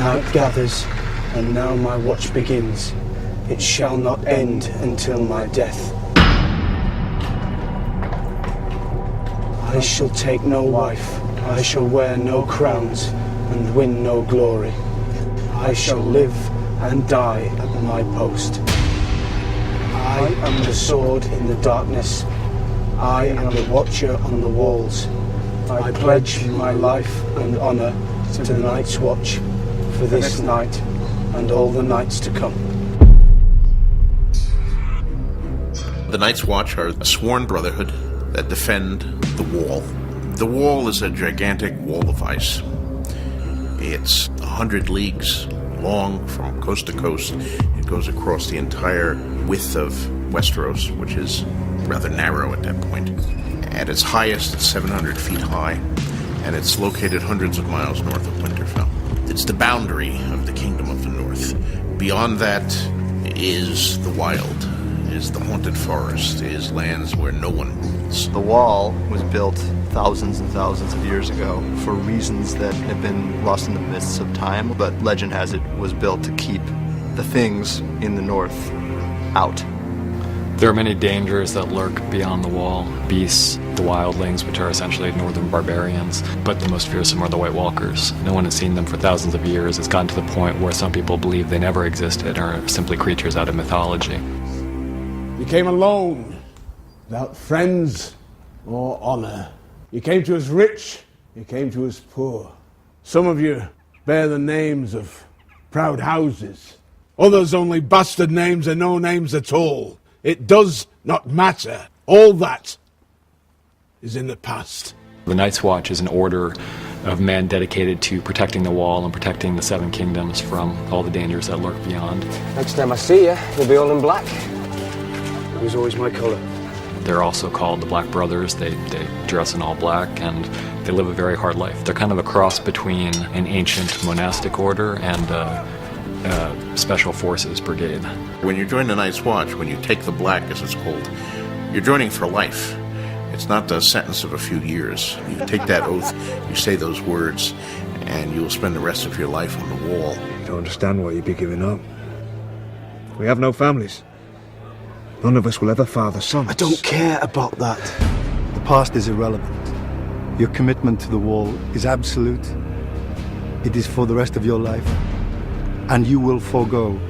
night gathers, and now my watch begins. It shall not end until my death. I shall take no wife, I shall wear no crowns, and win no glory. I shall live and die at my post. I am the sword in the darkness. I am the watcher on the walls. I pledge my life and honour to the Night's Watch for this night and all the nights to come. The Night's Watch are a sworn brotherhood that defend the wall. The wall is a gigantic wall of ice. It's 100 leagues long from coast to coast. It goes across the entire width of Westeros, which is rather narrow at that point. At its highest, it's 700 feet high, and it's located hundreds of miles north of Winterfell. It's the boundary of the Kingdom of the North. Beyond that is the wild, is the haunted forest, is lands where no one rules. The wall was built thousands and thousands of years ago for reasons that have been lost in the mists of time, but legend has it was built to keep the things in the north out. There are many dangers that lurk beyond the wall. Beasts, the wildlings, which are essentially northern barbarians, but the most fearsome are the White Walkers. No one has seen them for thousands of years. It's gotten to the point where some people believe they never existed or are simply creatures out of mythology. You came alone, without friends or honor. You came to us rich, you came to us poor. Some of you bear the names of proud houses. Others only bastard names and no names at all. It does not matter. All that is in the past. The Night's Watch is an order of men dedicated to protecting the wall and protecting the Seven Kingdoms from all the dangers that lurk beyond. Next time I see you, you'll be all in black. It was always my colour. They're also called the Black Brothers. They dress in all black, and they live a very hard life. They're kind of a cross between an ancient monastic order and a special forces brigade. When you join the Night's Watch, when you take the black, as it's called, you're joining for life. It's not a sentence of a few years. You take that oath, you say those words, and you will spend the rest of your life on the wall. You don't understand what you'd be giving up. We have no families. None of us will ever father sons. I don't care about that. The past is irrelevant. Your commitment to the wall is absolute. It is for the rest of your life. And you will forego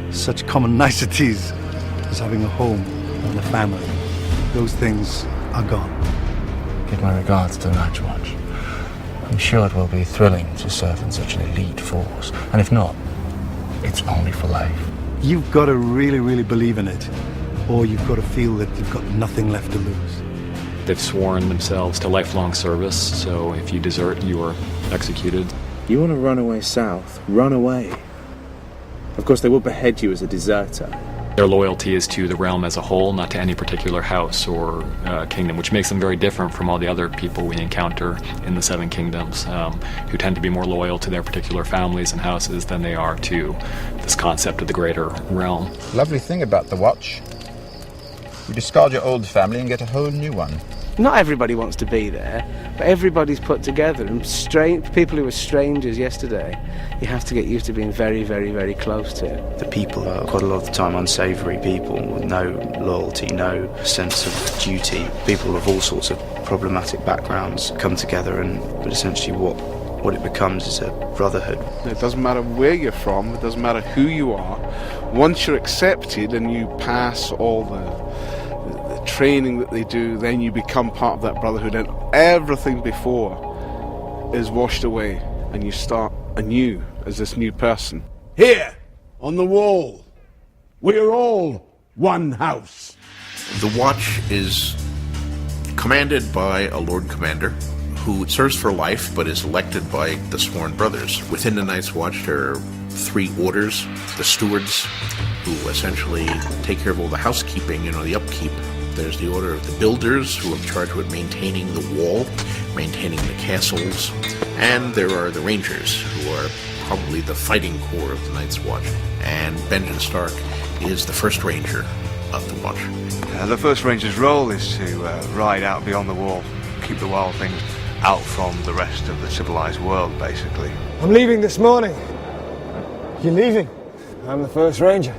such common niceties as having a home and a family. Those things are gone. Give my regards to the Night's Watch. I'm sure it will be thrilling to serve in such an elite force. And if not, it's only for life. You've got to really, really believe in it, or you've got to feel that you've got nothing left to lose. They've sworn themselves to lifelong service, so if you desert, you are executed. You want to run away south? Run away. Of course, they will behead you as a deserter. Their loyalty is to the realm as a whole, not to any particular house or kingdom, which makes them very different from all the other people we encounter in the Seven Kingdoms, who tend to be more loyal to their particular families and houses than they are to this concept of the greater realm. Lovely thing about the watch. You discard your old family and get a whole new one. Not everybody wants to be there, but everybody's put together. And people who were strangers yesterday, you have to get used to being very, very, very close to. The people are quite a lot of the time unsavoury people with no loyalty, no sense of duty. People of all sorts of problematic backgrounds come together, but essentially what it becomes is a brotherhood. It doesn't matter where you're from, it doesn't matter who you are. Once you're accepted and you pass all the training that they do, then you become part of that brotherhood, and everything before is washed away, and you start anew as this new person. Here, on the wall, we are all one house. The Watch is commanded by a Lord Commander who serves for life but is elected by the Sworn Brothers. Within the Night's Watch there are 3 orders: the stewards, who essentially take care of all the housekeeping, the upkeep. There's the order of the builders, who are charged with maintaining the wall, maintaining the castles, and there are the rangers, who are probably the fighting core of the Night's Watch. And Benjen Stark is the first ranger of the Watch. The first ranger's role is to ride out beyond the wall, keep the wild things out from the rest of the civilized world, basically. I'm leaving this morning. You're leaving? I'm the first ranger.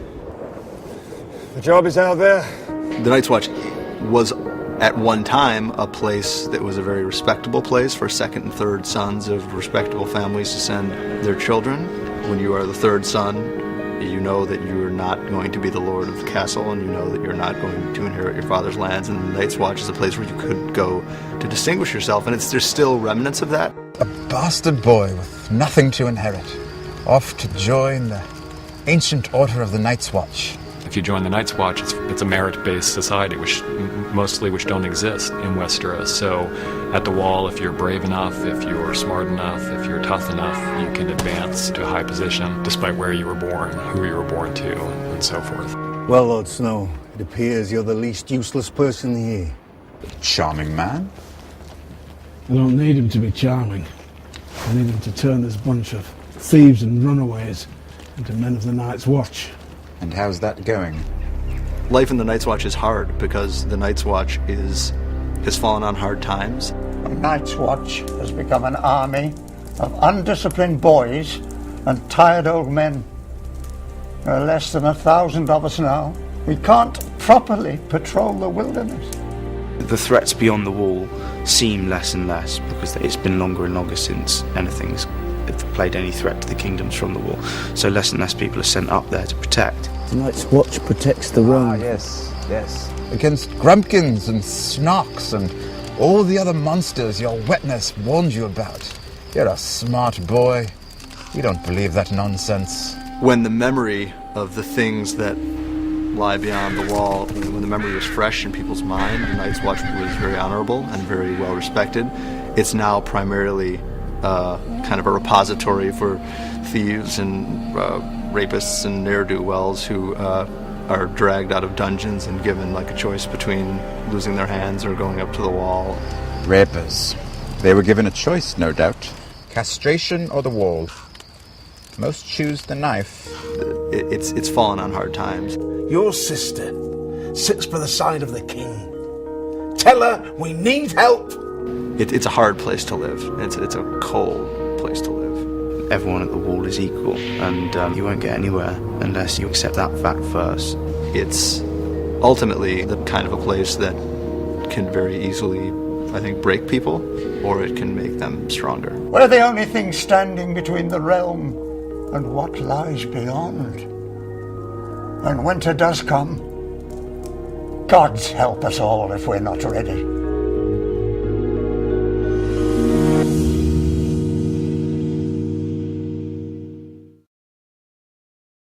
The job is out there. The Night's Watch was at one time a place that was a very respectable place for second and third sons of respectable families to send their children. When you are the third son, you know that you're not going to be the lord of the castle, and you know that you're not going to inherit your father's lands, and the Night's Watch is a place where you could go to distinguish yourself, and there's still remnants of that. A bastard boy with nothing to inherit, off to join the ancient order of the Night's Watch. If you join the Night's Watch, it's a merit-based society, which don't exist in Westeros. So at the Wall, if you're brave enough, if you're smart enough, if you're tough enough, you can advance to a high position, despite where you were born, who you were born to, and so forth. Well, Lord Snow, it appears you're the least useless person here. Charming man. I don't need him to be charming. I need him to turn this bunch of thieves and runaways into men of the Night's Watch. And how's that going? Life in the Night's Watch is hard because the Night's Watch has fallen on hard times. The Night's Watch has become an army of undisciplined boys and tired old men. There are less than 1,000 of us now. We can't properly patrol the wilderness. The threats beyond the wall seem less and less because it's been longer and longer since anything's played any threat to the kingdoms from the wall. So less and less people are sent up there to protect. The Night's Watch protects the realm. Ah, yes. Against grumpkins and snarks and all the other monsters your wetness warned you about. You're a smart boy. You don't believe that nonsense. When the memory of the things that lie beyond the wall, when the memory was fresh in people's mind, the Night's Watch was very honorable and very well respected. It's now primarily kind of a repository for thieves and rapists and ne'er-do-wells who are dragged out of dungeons and given like a choice between losing their hands or going up to the wall. Rapers. They were given a choice, no doubt. Castration or the wall. Most choose the knife. It's fallen on hard times. Your sister sits by the side of the king. Tell her we need help. It's a hard place to live. It's a cold place to live. Everyone at the wall is equal, and you won't get anywhere unless you accept that fact first. It's ultimately the kind of a place that can very easily, I think, break people, or it can make them stronger. We're the only thing standing between the realm and what lies beyond. And winter does come. Gods help us all if we're not ready.